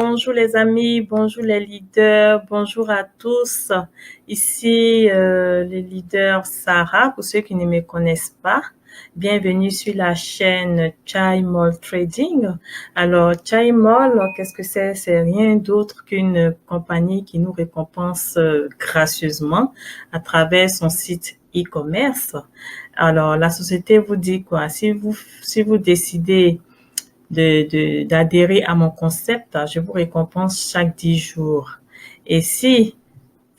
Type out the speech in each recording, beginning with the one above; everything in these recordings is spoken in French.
bonjour les amis, bonjour les leaders, bonjour à tous. Ici, les leaders Sarah, pour ceux qui ne me connaissent pas. Bienvenue sur la chaîne Chai Mall Trading. Alors, Chai Mall, qu'est-ce que c'est? C'est rien d'autre qu'une compagnie qui nous récompense gracieusement à travers son site e-commerce. Alors, la société vous dit quoi? Si vous décidez d'adhérer à mon concept, je vous récompense chaque 10 jours. Et si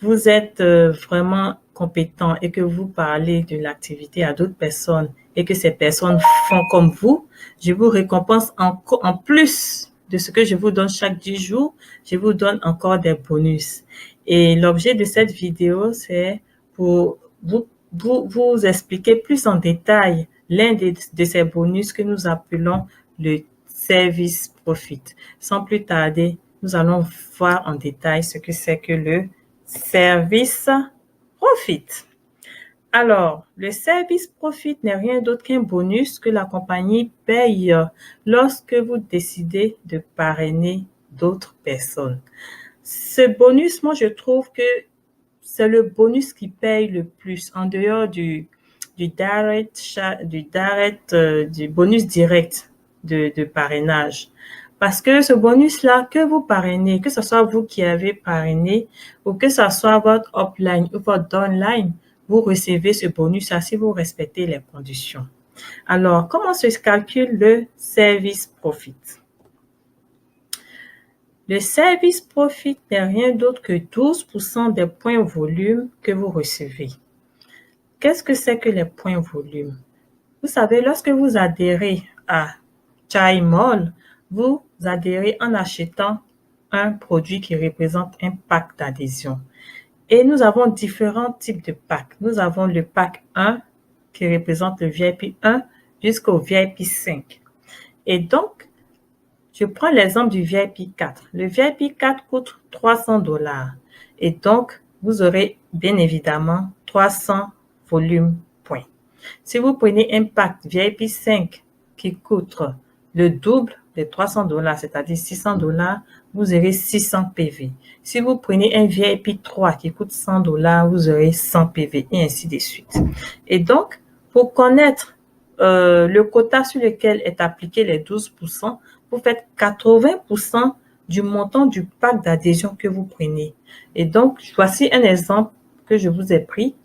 vous êtes vraiment compétent et que vous parlez de l'activité à d'autres personnes et que ces personnes font comme vous, je vous récompense en plus de ce que je vous donne chaque 10 jours, je vous donne encore des bonus. Et l'objet de cette vidéo, c'est pour vous expliquer plus en détail l'un de ces bonus que nous appelons le service profit. Sans plus tarder, nous allons voir en détail ce que c'est que le service profit. Alors, le service profit n'est rien d'autre qu'un bonus que la compagnie paye lorsque vous décidez de parrainer d'autres personnes. Ce bonus, moi, je trouve que c'est le bonus qui paye le plus en dehors du bonus direct de parrainage. Parce que ce bonus-là, que vous parrainez, que ce soit vous qui avez parrainé ou que ce soit votre upline ou votre downline, vous recevez ce bonus-là si vous respectez les conditions. Alors, comment se calcule le service profit? Le service profit n'est rien d'autre que 12% des points volume que vous recevez. Qu'est-ce que c'est que les points volume? Vous savez, lorsque vous adhérez à Chai Mall, vous adhérez en achetant un produit qui représente un pack d'adhésion. Et nous avons différents types de packs. Nous avons le pack 1 qui représente le VIP 1 jusqu'au VIP 5. Et donc, je prends l'exemple du VIP 4. Le VIP 4 coûte $300. Et donc, vous aurez bien évidemment 300 volumes points. Si vous prenez un pack VIP 5 qui coûte le double des $300, c'est-à-dire $600, vous aurez 600 PV. Si vous prenez un VIP 3 qui coûte $100, vous aurez 100 PV et ainsi de suite. Et donc, pour connaître le quota sur lequel est appliqué les 12%, vous faites 80% du montant du pack d'adhésion que vous prenez. Et donc, voici un exemple que je vous ai pris,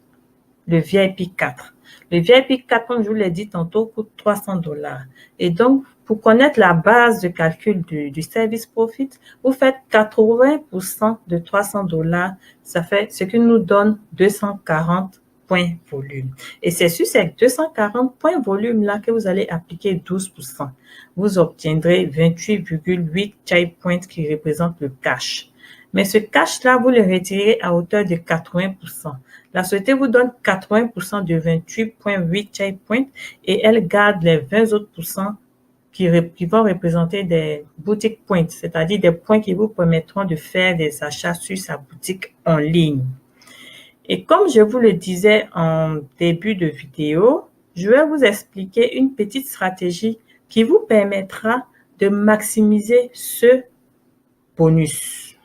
le VIP 4. Le VIP 4, comme je vous l'ai dit tantôt, coûte $300. Et donc, pour connaître la base de calcul du service profit, vous faites 80% de $300. Ça fait ce qui nous donne 240 points volume. Et c'est sur ces 240 points volume-là que vous allez appliquer 12%. Vous obtiendrez 28,8 Chai Points qui représentent le cash. Mais ce cash-là, vous le retirez à hauteur de 80%. La société vous donne 80% de 28,8 Chai Points et elle garde les 20 autres pourcents qui vont représenter des boutique points, c'est-à-dire des points qui vous permettront de faire des achats sur sa boutique en ligne. Et comme je vous le disais en début de vidéo, je vais vous expliquer une petite stratégie qui vous permettra de maximiser ce bonus.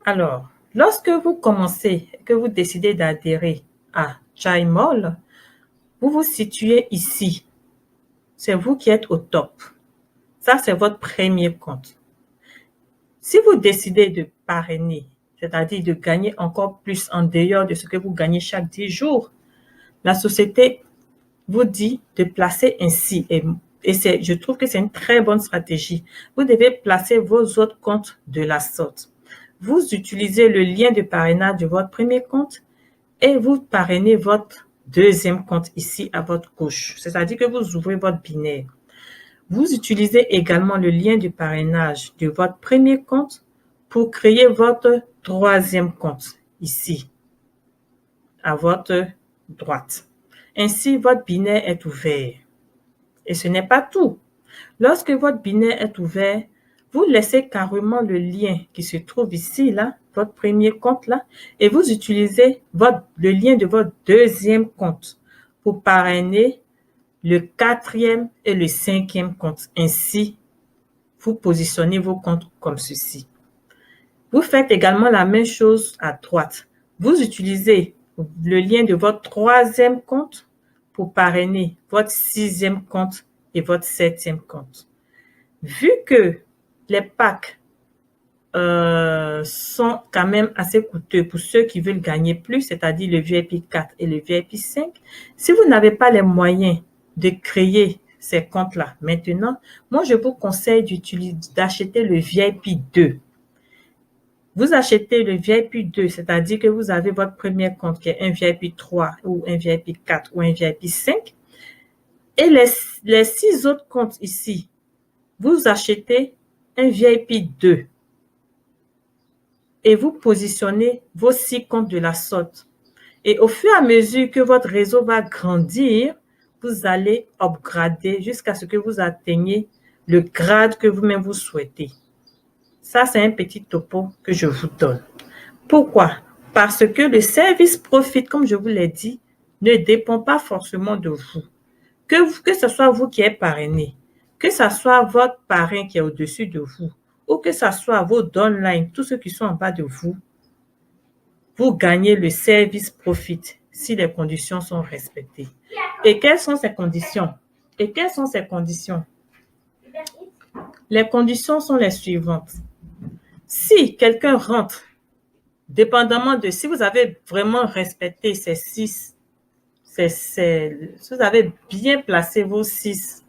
Alors, lorsque vous commencez, que vous décidez d'adhérer à Chai Mall, vous vous situez ici. C'est vous qui êtes au top. Ça, c'est votre premier compte. Si vous décidez de parrainer, c'est-à-dire de gagner encore plus en dehors de ce que vous gagnez chaque 10 jours, la société vous dit de placer ainsi. Et je trouve que c'est une très bonne stratégie. Vous devez placer vos autres comptes de la sorte. Vous utilisez le lien de parrainage de votre premier compte et vous parrainez votre deuxième compte ici à votre gauche. C'est-à-dire que vous ouvrez votre binaire. Vous utilisez également le lien de parrainage de votre premier compte pour créer votre troisième compte ici, à votre droite. Ainsi, votre binaire est ouvert. Et ce n'est pas tout. Lorsque votre binaire est ouvert, vous laissez carrément le lien qui se trouve ici, là, votre premier compte là, et vous utilisez le lien de votre deuxième compte pour parrainer le quatrième et le cinquième compte. Ainsi, vous positionnez vos comptes comme ceci. Vous faites également la même chose à droite. Vous utilisez le lien de votre 3e compte pour parrainer votre 6e compte et votre 7e compte. Vu que les packs sont quand même assez coûteux pour ceux qui veulent gagner plus, c'est-à-dire le VIP 4 et le VIP 5, si vous n'avez pas les moyens de créer ces comptes-là maintenant, moi je vous conseille d'acheter le VIP 2. Vous achetez le VIP 2, c'est-à-dire que vous avez votre premier compte qui est un VIP 3 ou un VIP 4 ou un VIP 5. Et les 6 autres comptes ici, vous achetez un VIP 2. Et vous positionnez vos 6 comptes de la sorte. Et au fur et à mesure que votre réseau va grandir, vous allez upgrader jusqu'à ce que vous atteigniez le grade que vous-même vous souhaitez. Ça, c'est un petit topo que je vous donne. Pourquoi? Parce que le service profit, comme je vous l'ai dit, ne dépend pas forcément de vous. Que ce soit vous qui êtes parrainé, que ce soit votre parrain qui est au-dessus de vous, ou que ce soit vos downline, tous ceux qui sont en bas de vous, vous gagnez le service profit si les conditions sont respectées. Et quelles sont ces conditions? Les conditions sont les suivantes. Si quelqu'un rentre, dépendamment de si vous avez vraiment respecté ces 6, si vous avez bien placé vos 6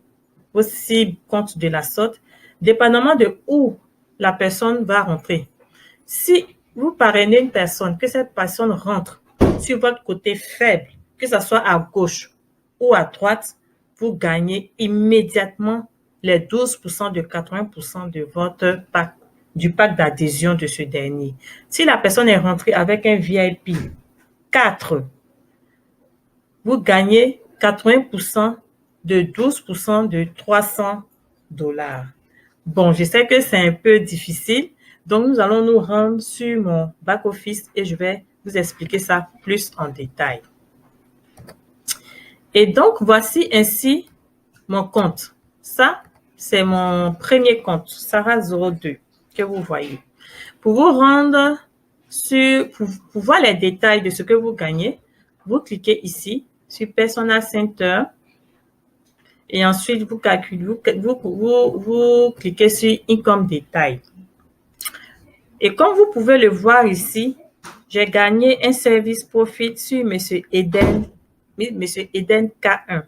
comptes de la sorte, dépendamment de où la personne va rentrer. Si vous parrainez une personne, que cette personne rentre sur votre côté faible, que ce soit à gauche ou à droite, vous gagnez immédiatement les 12% de 80% de votre pack, du pack d'adhésion de ce dernier. Si la personne est rentrée avec un VIP 4, vous gagnez 80% de 12% de $300. Bon, je sais que c'est un peu difficile, donc nous allons nous rendre sur mon back-office et je vais vous expliquer ça plus en détail. Et donc, voici ainsi mon compte. Ça, c'est mon premier compte, Sarah02, que vous voyez. Pour vous rendre pour voir les détails de ce que vous gagnez, vous cliquez ici sur Personal Center et ensuite vous calculez, vous cliquez sur Income Détail. Et comme vous pouvez le voir ici, j'ai gagné un service profit sur Monsieur Eden K1.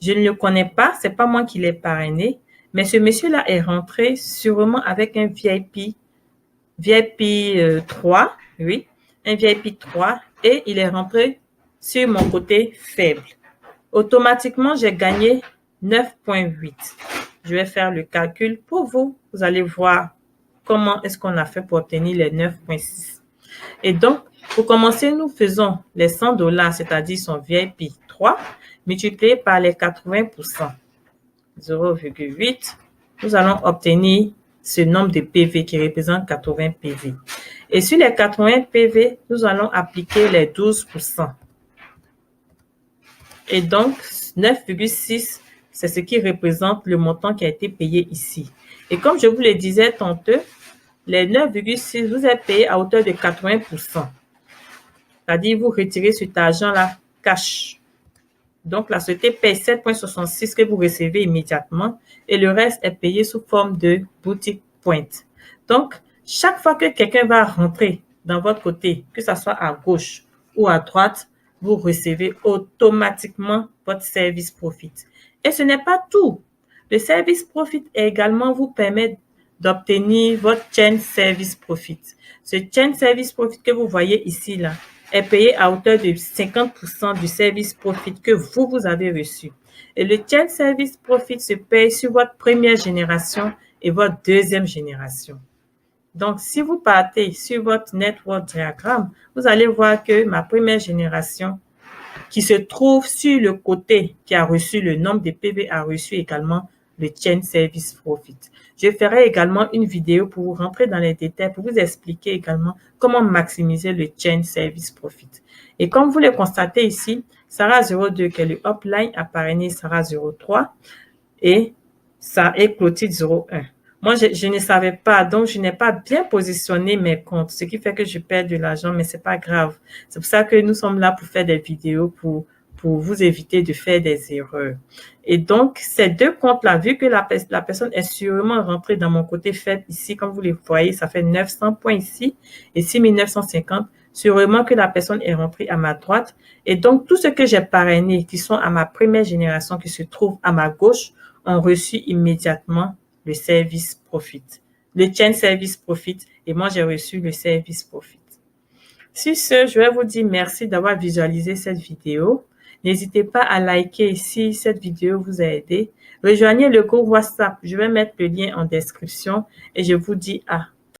Je ne le connais pas, c'est pas moi qui l'ai parrainé, mais ce monsieur-là est rentré sûrement avec un VIP 3, oui, un VIP 3 et il est rentré sur mon côté faible. Automatiquement, j'ai gagné 9,8. Je vais faire le calcul pour vous. Vous allez voir comment est-ce qu'on a fait pour obtenir les 9,6. Et donc, pour commencer, nous faisons les $100, c'est-à-dire son VIP 3, multiplié par les 80%, 0,8. Nous allons obtenir ce nombre de PV qui représente 80 PV. Et sur les 80 PV, nous allons appliquer les 12%. Et donc, 9,6, c'est ce qui représente le montant qui a été payé ici. Et comme je vous le disais tantôt, les 9,6, vous êtes payé à hauteur de 80%. C'est-à-dire, vous retirez cet argent-là cash. Donc, la société paye 7,66 que vous recevez immédiatement et le reste est payé sous forme de boutique point. Donc, chaque fois que quelqu'un va rentrer dans votre côté, que ce soit à gauche ou à droite, vous recevez automatiquement votre service profit. Et ce n'est pas tout. Le service profit également vous permet d'obtenir votre chain service profit. Ce chain service profit que vous voyez ici, là, est payé à hauteur de 50% du service profit que vous avez reçu. Et le chain service profit se paye sur votre première génération et votre deuxième génération. Donc, si vous partez sur votre network diagramme, vous allez voir que ma première génération, qui se trouve sur le côté qui a reçu le nombre de PV, a reçu également le chain service profit. Je ferai également une vidéo pour vous rentrer dans les détails, pour vous expliquer également comment maximiser le chain service profit. Et comme vous le constatez ici, Sarah02, qui est le upline, a parrainé Sarah03 et ça est Clotilde 01. Moi, je ne savais pas, donc je n'ai pas bien positionné mes comptes, ce qui fait que je perds de l'argent, mais c'est pas grave. C'est pour ça que nous sommes là pour faire des vidéos pour vous éviter de faire des erreurs. Et donc, ces deux comptes-là, vu que la personne est sûrement rentrée dans mon côté faible ici, comme vous les voyez, ça fait 900 points ici et 6 950. Sûrement que la personne est rentrée à ma droite. Et donc, tout ce que j'ai parrainé, qui sont à ma première génération, qui se trouvent à ma gauche, ont reçu immédiatement le service profit, le chain service profit, et moi j'ai reçu le service profit. Sur ce, je vais vous dire merci d'avoir visualisé cette vidéo. N'hésitez pas à liker si cette vidéo vous a aidé. Rejoignez le groupe WhatsApp, je vais mettre le lien en description et je vous dis à